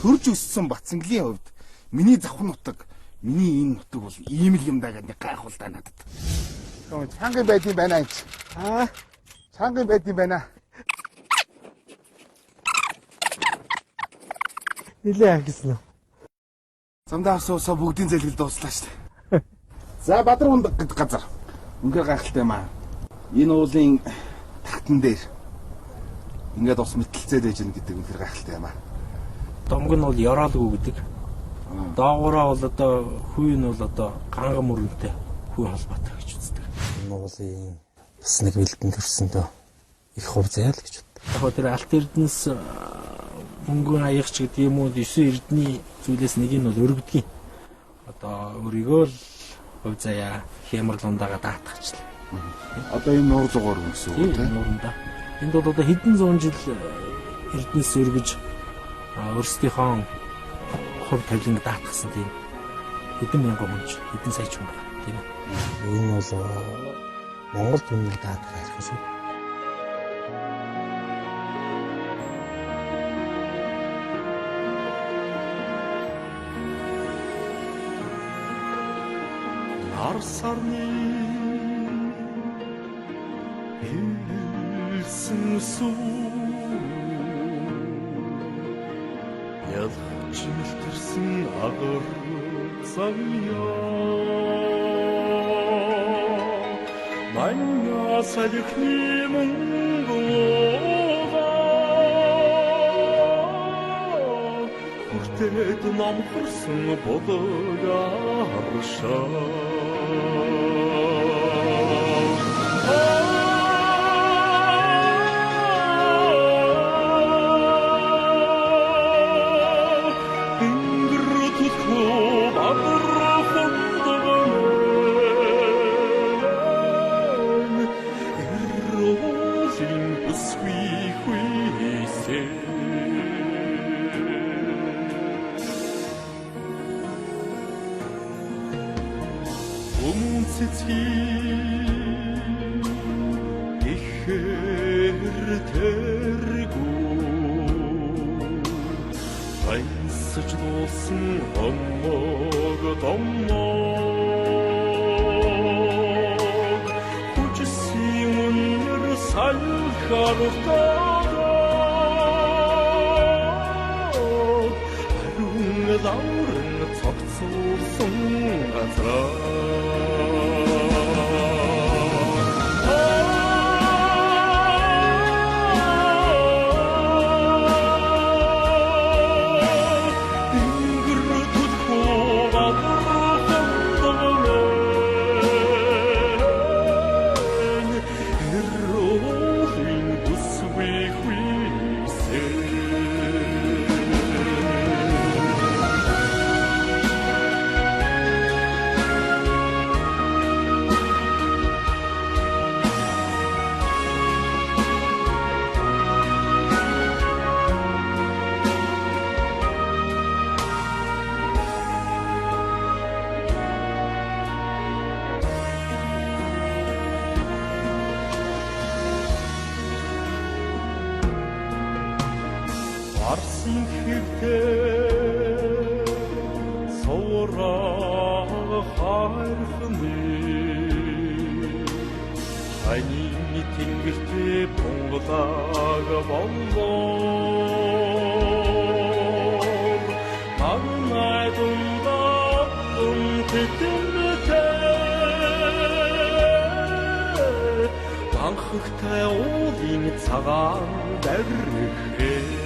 төрж өссөн Батцангалын хувьд миний завх нутаг, миний энэ нутаг бол ийм л юм даа гэдэг гайхал да надад. Чанган байдсан байна энэ. Чанган байдсан байна. Нилээ ахисан уу? Замдаа авсаа бүгдийн залгил дууслаа шүү дээ. За Бадар ундаг гэдэг газар. Үнээр гайхалтай юм аа. Энэ уулын тагтан дээр ингээд ус мэтэлцээд байж гэнэ гэдэг үнээр гайхалтай юм аа. Домг нь бол ёроолгүй гэдэг. Доогоороо бол одоо хүй нь бол одоо ганган мөрөнтэй хүй холбоотой гэж үздэг. Энэ уулын бас нэг бэлдэн төрсөндөө их хув заяа л гэж боддог. Яг тэр алт эрдэнэс мөнгөн аягч гэдэг юм уу 9 эрдний зүйлээс нэг нь бол өргөдгийн. Одоо өөрийгөө л хув заяа хямралундаага даатгачлаа. Одоо энэ нуур зугаар гэсэн үг тийм нууранда. Энд бол одоо хэдэн зуун жил эрдэнэс өргөж өөрсдийнхөө хувь тавиланг даатгсан тийм хэдэн мянган хүн хэдэн сая ч хүн байна тийм ээ. Энэ бол Монгол түмнийг даатгах байх шүү. Арсарны хэлсэн сүү ялч мэлтэрсэн агар замья манья салихны мөнгөга хүртээд намхарсан бодлооршаа Анхтай уулын цагаан дагрэх